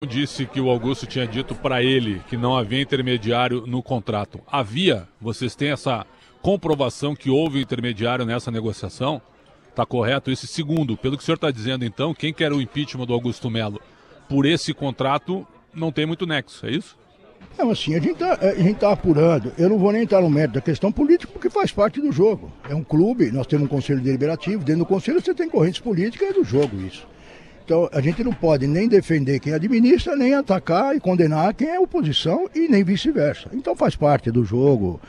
Disse que o Augusto tinha dito para ele que não havia intermediário no contrato. Havia? Vocês têm essa comprovação que houve intermediário nessa negociação? Está correto? Esse segundo, pelo que o senhor está dizendo então, quem quer o impeachment do Augusto Melo por esse contrato não tem muito nexo, é isso? Não, assim, a gente tá apurando. Eu não vou nem entrar no mérito da questão política, porque faz parte do jogo. É um clube, nós temos um conselho deliberativo, dentro do conselho você tem correntes políticas, é do jogo isso. Então, a gente não pode nem defender quem administra, nem atacar e condenar quem é oposição e nem vice-versa. Então, faz parte do jogo.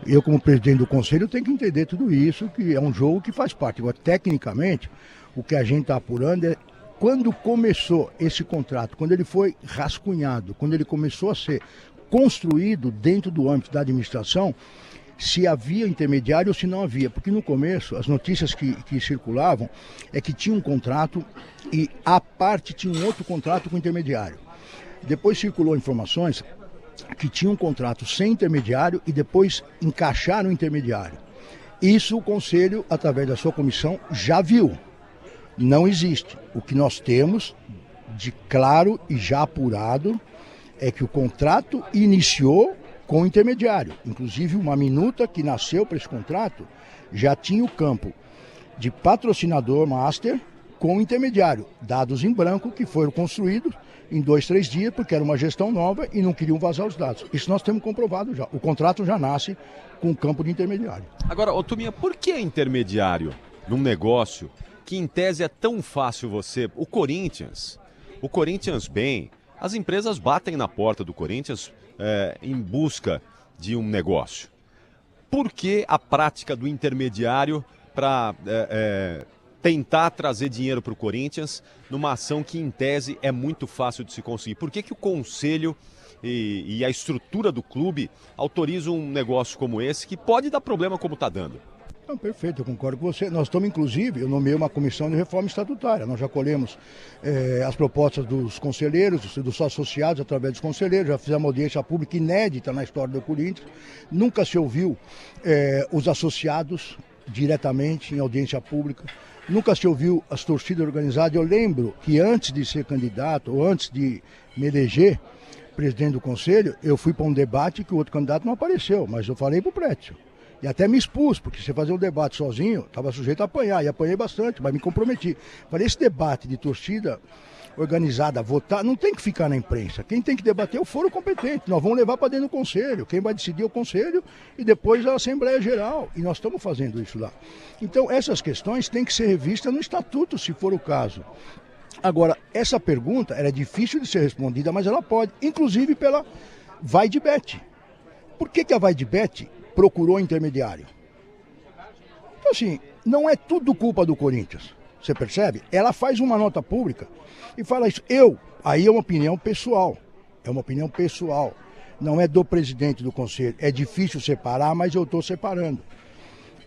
Eu, como presidente do conselho, tenho que entender tudo isso, que é um jogo que faz parte. Agora, tecnicamente, o que a gente está apurando é quando começou esse contrato, quando ele foi rascunhado, quando ele começou a ser construído dentro do âmbito da administração, se havia intermediário ou se não havia, porque no começo as notícias que circulavam é que tinha um contrato e à parte tinha um outro contrato com intermediário. Depois circulou informações que tinha um contrato sem intermediário e depois encaixaram o intermediário. Isso o Conselho, através da sua comissão, já viu. Não existe. O que nós temos de claro e já apurado é que o contrato iniciou com o intermediário. Inclusive, uma minuta que nasceu para esse contrato já tinha o campo de patrocinador master com o intermediário, dados em branco que foram construídos em 2, 3 dias, porque era uma gestão nova e não queriam vazar os dados. Isso nós temos comprovado já. O contrato já nasce com o campo de intermediário. Agora, Tuminha, por que intermediário num negócio que em tese é tão fácil você... O Corinthians bem, as empresas batem na porta do Corinthians em busca de um negócio. Por que a prática do intermediário para tentar trazer dinheiro para o Corinthians numa ação que, em tese, é muito fácil de se conseguir? Por que o Conselho e a estrutura do clube autorizam um negócio como esse que pode dar problema como está dando? Não, perfeito, eu concordo com você. Nós estamos, inclusive, eu nomeei uma comissão de reforma estatutária. Nós já colhemos as propostas dos conselheiros, dos associados através dos conselheiros, já fizemos uma audiência pública inédita na história do Corinthians. Nunca se ouviu os associados diretamente em audiência pública. Nunca se ouviu as torcidas organizadas. Eu lembro que antes de ser candidato, ou antes de me eleger presidente do conselho, eu fui para um debate que o outro candidato não apareceu, mas eu falei para o Prétio. E até me expus, porque se fazer um debate sozinho, estava sujeito a apanhar, e apanhei bastante, mas me comprometi. Falei, esse debate de torcida organizada, votar, não tem que ficar na imprensa. Quem tem que debater é o foro competente. Nós vamos levar para dentro do conselho. Quem vai decidir é o conselho e depois a Assembleia Geral. E nós estamos fazendo isso lá. Então, essas questões têm que ser revistas no estatuto, se for o caso. Agora, essa pergunta era difícil de ser respondida, mas ela pode, inclusive pela Vaidbet. Por que a Vaidbet procurou intermediário? Então, assim, não é tudo culpa do Corinthians, você percebe? Ela faz uma nota pública e fala isso. Aí é uma opinião pessoal, não é do presidente do conselho. É difícil separar, mas eu estou separando.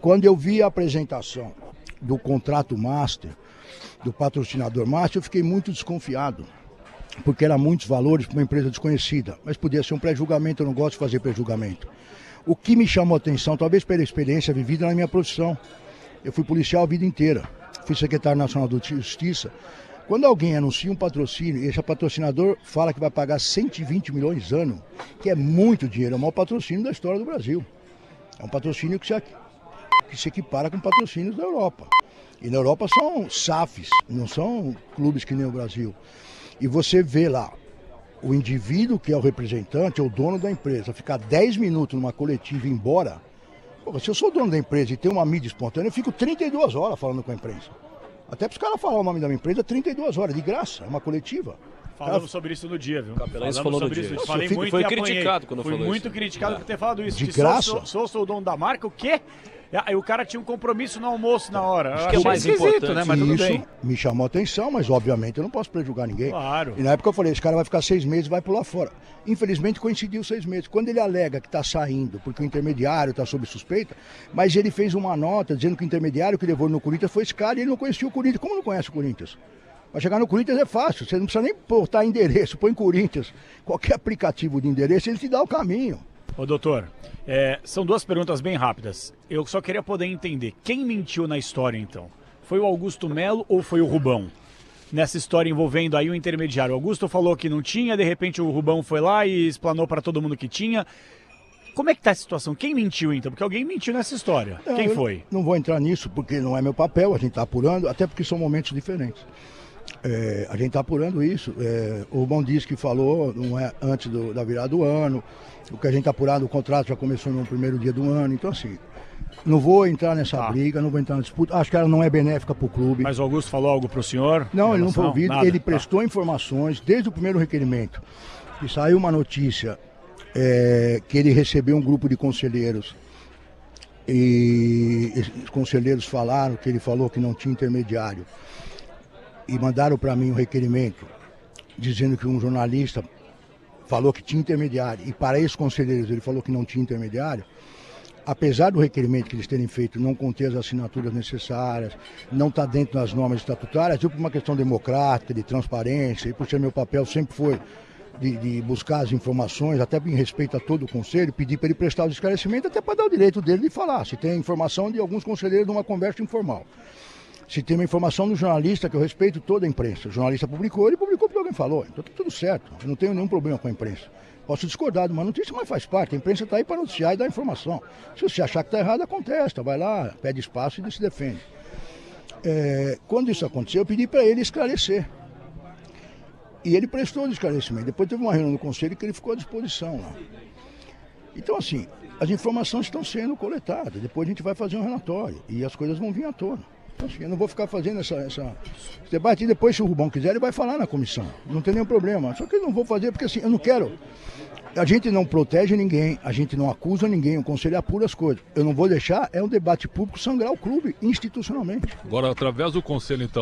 Quando eu vi a apresentação do contrato master, do patrocinador master, eu fiquei muito desconfiado, porque eram muitos valores para uma empresa desconhecida, mas podia ser um pré-julgamento, eu não gosto de fazer pré-julgamento. O que me chamou a atenção, talvez pela experiência vivida na minha profissão, eu fui policial a vida inteira, fui secretário nacional de Justiça. Quando alguém anuncia um patrocínio e esse patrocinador fala que vai pagar 120 milhões ano, que é muito dinheiro, é o maior patrocínio da história do Brasil. É um patrocínio que se equipara com patrocínios da Europa. E na Europa são SAFs, não são clubes que nem o Brasil. E você vê lá, o indivíduo que é o representante, ou o dono da empresa, ficar 10 minutos numa coletiva e ir embora. Pô, se eu sou dono da empresa e tenho uma mídia espontânea, eu fico 32 horas falando com a imprensa. Até para os caras falar o nome da minha empresa, 32 horas, de graça, é uma coletiva. Falamos sobre isso no dia, viu? Capelães falou no dia. Isso. Falei muito foi e apanhei. criticado quando falou isso. Fui muito criticado por ter falado isso. De graça? Sou o dono da marca, o quê? Aí o cara tinha um compromisso no almoço na hora. Acho que é o mais importante, né? Mas tudo isso bem. Me chamou a atenção, mas obviamente eu não posso prejudicar ninguém. Claro. E na época eu falei, esse cara vai ficar 6 meses e vai pular fora. Infelizmente coincidiu 6 meses. Quando ele alega que está saindo porque o intermediário está sob suspeita, mas ele fez uma nota dizendo que o intermediário que levou no Corinthians foi esse cara e ele não conhecia o Corinthians. Como não conhece o Corinthians? Para chegar no Corinthians é fácil, você não precisa nem botar endereço, põe Corinthians. Qualquer aplicativo de endereço, ele te dá o caminho. Ô doutor, são duas perguntas bem rápidas. Eu só queria poder entender, quem mentiu na história então? Foi o Augusto Melo ou foi o Rubão? nessa história envolvendo aí o intermediário? O Augusto falou que não tinha, de repente o Rubão foi lá e explanou para todo mundo que tinha. Como é que tá a situação? Quem mentiu então? Porque alguém mentiu nessa história. Quem foi? Não vou entrar nisso porque não é meu papel, a gente está apurando, até porque são momentos diferentes. A gente está apurando isso. O Rubão disse que falou, não é antes da virada do ano. O que a gente está apurando, o contrato já começou no primeiro dia do ano. Então, assim, não vou entrar nessa briga, não vou entrar na disputa. Acho que ela não é benéfica para o clube. Mas o Augusto falou algo para o senhor? Não, ele não foi ouvido. Nada. Ele prestou informações desde o primeiro requerimento. E saiu uma notícia que ele recebeu um grupo de conselheiros. E os conselheiros falaram que ele falou que não tinha intermediário. E mandaram para mim um requerimento dizendo que um jornalista falou que tinha intermediário. E para esses conselheiros ele falou que não tinha intermediário. Apesar do requerimento que eles terem feito não conter as assinaturas necessárias, não está dentro das normas estatutárias, eu por uma questão democrática, de transparência, e por ser meu papel sempre foi de buscar as informações, até em respeito a todo o conselho, pedir para ele prestar os esclarecimentos, até para dar o direito dele de falar, se tem informação de alguns conselheiros numa conversa informal. Se tem uma informação do jornalista, que eu respeito toda a imprensa, o jornalista publicou, ele publicou porque alguém falou, então está tudo certo, eu não tenho nenhum problema com a imprensa. Posso discordar de uma notícia, mas faz parte, a imprensa está aí para noticiar e dar informação. Se você achar que está errado, contesta, vai lá, pede espaço e se defende. Quando isso aconteceu, eu pedi para ele esclarecer. E ele prestou o esclarecimento. Depois teve uma reunião no conselho que ele ficou à disposição lá. Então, assim, as informações estão sendo coletadas. Depois a gente vai fazer um relatório e as coisas vão vir à tona. Então, assim, eu não vou ficar fazendo esse debate. E depois, se o Rubão quiser, ele vai falar na comissão. Não tem nenhum problema. Só que eu não vou fazer porque, assim, eu não quero. A gente não protege ninguém, a gente não acusa ninguém, o conselho apura as coisas. Eu não vou deixar, um debate público sangrar o clube institucionalmente. Agora, através do conselho, então,